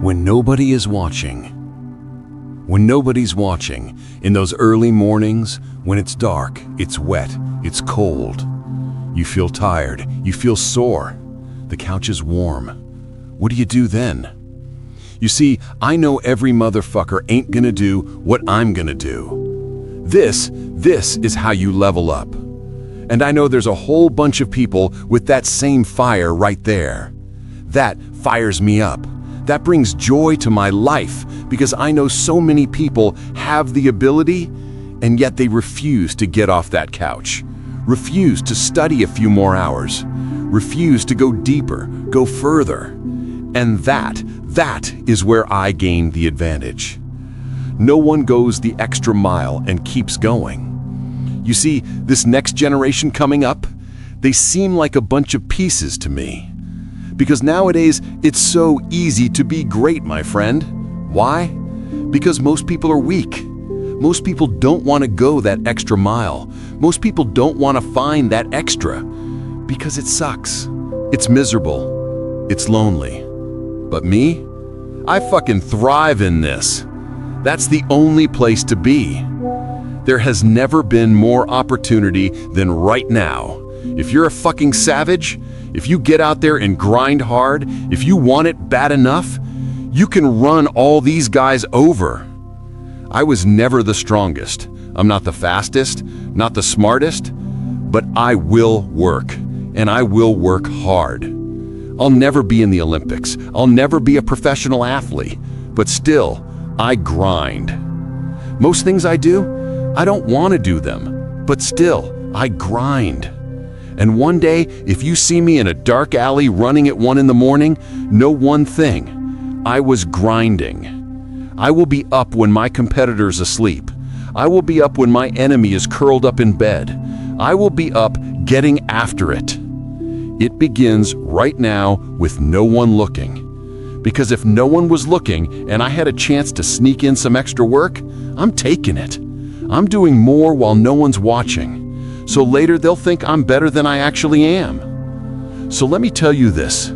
when nobody is watching. When nobody's watching, in those early mornings, when it's dark, it's wet, it's cold. You feel tired, you feel sore. The couch is warm. What do you do then? You see, I know every motherfucker ain't gonna do what I'm gonna do. This is how you level up. And I know there's a whole bunch of people with that same fire right there. That fires me up. That brings joy to my life because I know so many people have the ability and yet they refuse to get off that couch, refuse to study a few more hours, refuse to go deeper, go further. And that is where I gain the advantage. No one goes the extra mile and keeps going. You see, this next generation coming up, they seem like a bunch of pieces to me. Because nowadays, it's so easy to be great, my friend. Why? Because most people are weak. Most people don't want to go that extra mile. Most people don't want to find that extra. Because it sucks. It's miserable. It's lonely. But me? I fucking thrive in this. That's the only place to be. There has never been more opportunity than right now. If you're a fucking savage, if you get out there and grind hard, if you want it bad enough, you can run all these guys over. I was never the strongest. I'm not the fastest, not the smartest, but I will work, and I will work hard. I'll never be in the Olympics. I'll never be a professional athlete, but still, I grind. Most things I do, I don't want to do them, but still, I grind. And one day, if you see me in a dark alley running at 1 a.m, know one thing, I was grinding. I will be up when my competitor's asleep. I will be up when my enemy is curled up in bed. I will be up getting after it. It begins right now with no one looking. Because if no one was looking and I had a chance to sneak in some extra work, I'm taking it. I'm doing more while no one's watching. So later they'll think I'm better than I actually am. So let me tell you this.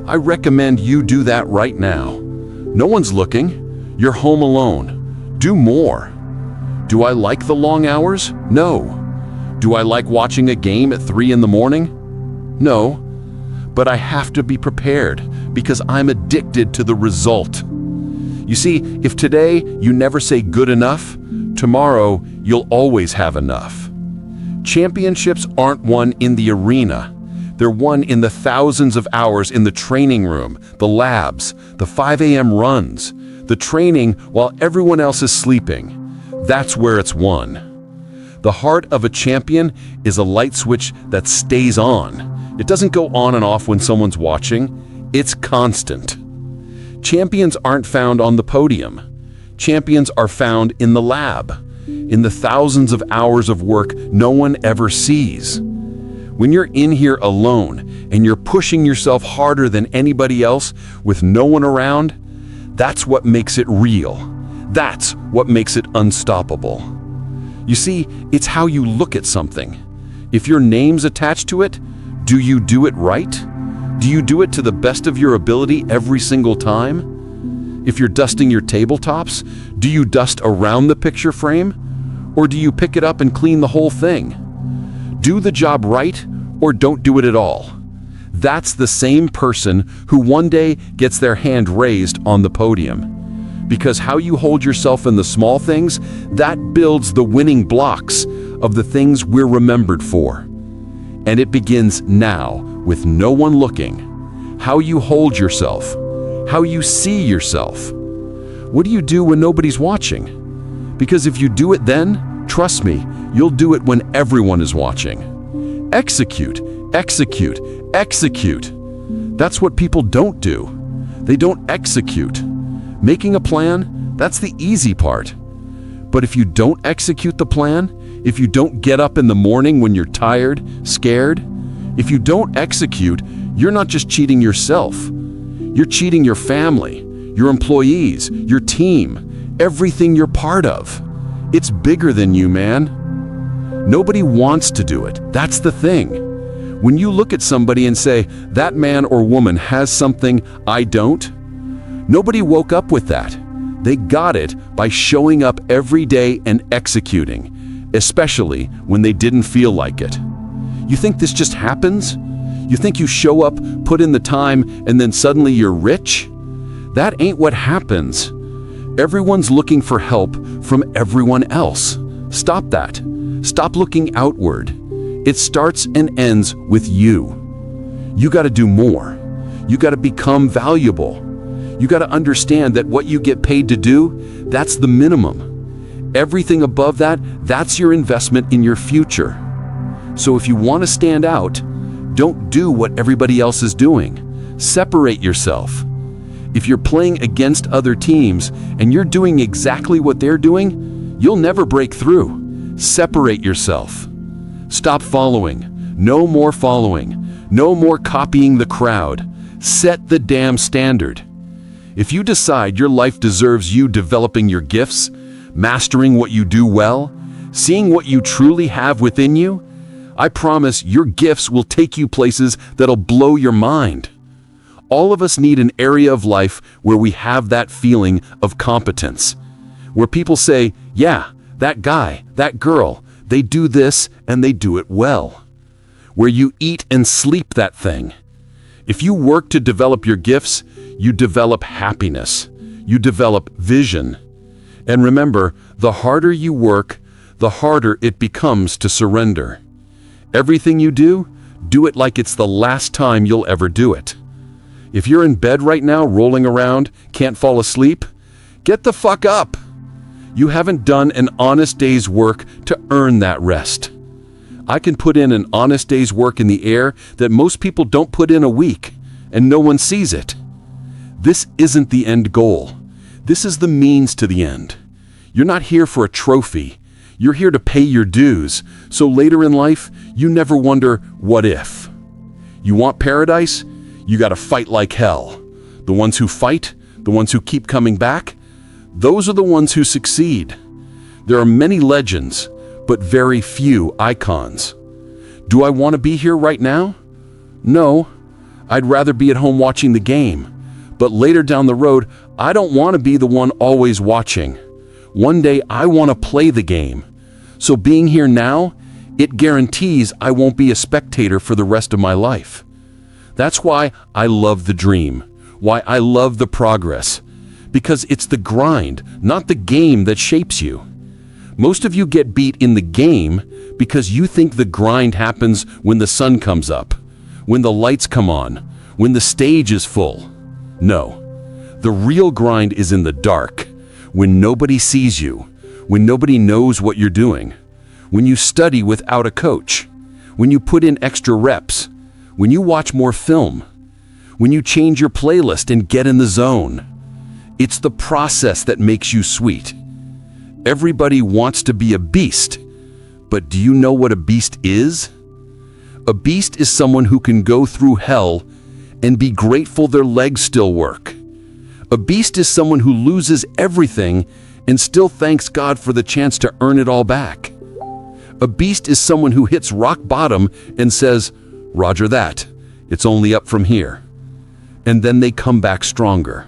I recommend you do that right now. No one's looking. You're home alone. Do more. Do I like the long hours? No. Do I like watching a game at 3 a.m? No. But I have to be prepared because I'm addicted to the result. You see, if today you never say good enough, tomorrow you'll always have enough. Championships aren't won in the arena. They're won in the thousands of hours in the training room, the labs, the 5 a.m. runs, the training while everyone else is sleeping. That's where it's won. The heart of a champion is a light switch that stays on. It doesn't go on and off when someone's watching. It's constant. Champions aren't found on the podium. Champions are found in the lab, in the thousands of hours of work no one ever sees. When you're in here alone and you're pushing yourself harder than anybody else with no one around, that's what makes it real. That's what makes it unstoppable. You see, it's how you look at something. If your name's attached to it, do you do it right? Do you do it to the best of your ability every single time? If you're dusting your tabletops, do you dust around the picture frame? Or do you pick it up and clean the whole thing? Do the job right or don't do it at all. That's the same person who one day gets their hand raised on the podium. Because how you hold yourself in the small things, that builds the winning blocks of the things we're remembered for. And it begins now with no one looking. How you hold yourself, how you see yourself. What do you do when nobody's watching? Because if you do it then, trust me, you'll do it when everyone is watching. Execute, execute, execute. That's what people don't do. They don't execute. Making a plan, that's the easy part. But if you don't execute the plan, if you don't get up in the morning when you're tired, scared, if you don't execute, you're not just cheating yourself. You're cheating your family, your employees, your team, everything you're part of. It's bigger than you, man. Nobody wants to do it. That's the thing. When you look at somebody and say, that man or woman has something I don't, Nobody woke up with that. They got it by showing up every day and executing, especially when they didn't feel like it. You think this just happens? You think you show up, put in the time, and then suddenly you're rich? That ain't what happens. Everyone's looking for help from everyone else. Stop that. Stop looking outward. It starts and ends with you. You got to do more. You got to become valuable. You got to understand that what you get paid to do, that's the minimum. Everything above that, that's your investment in your future. So if you want to stand out, don't do what everybody else is doing. Separate yourself. If you're playing against other teams and you're doing exactly what they're doing, you'll never break through. Separate yourself. Stop following. No more following. No more copying the crowd. Set the damn standard. If you decide your life deserves you developing your gifts, mastering what you do well, seeing what you truly have within you, I promise your gifts will take you places that'll blow your mind. All of us need an area of life where we have that feeling of competence, where people say, yeah, that guy, that girl, they do this and they do it well. Where you eat and sleep that thing. If you work to develop your gifts, you develop happiness. You develop vision. And remember, the harder you work, the harder it becomes to surrender. Everything you do it like it's the last time you'll ever do it. If you're in bed right now, rolling around, can't fall asleep, get the fuck up. You haven't done an honest day's work to earn that rest. I can put in an honest day's work in the air that most people don't put in a week, and no one sees it. This isn't the end goal. This is the means to the end. You're not here for a trophy. You're here to pay your dues, so later in life, you never wonder, what if? You want paradise? You gotta fight like hell. The ones who fight, the ones who keep coming back, those are the ones who succeed. There are many legends, but very few icons. Do I want to be here right now? No. I'd rather be at home watching the game. But later down the road, I don't want to be the one always watching. One day I want to play the game. So being here now, it guarantees I won't be a spectator for the rest of my life. That's why I love the dream, why I love the progress. Because it's the grind, not the game, that shapes you. Most of you get beat in the game because you think the grind happens when the sun comes up, when the lights come on, when the stage is full. No, the real grind is in the dark, when nobody sees you, when nobody knows what you're doing, when you study without a coach, when you put in extra reps, when you watch more film, when you change your playlist and get in the zone. It's the process that makes you sweet. Everybody wants to be a beast, but do you know what a beast is? A beast is someone who can go through hell and be grateful their legs still work. A beast is someone who loses everything and still thanks God for the chance to earn it all back. A beast is someone who hits rock bottom and says, "Roger that, it's only up from here." And then they come back stronger.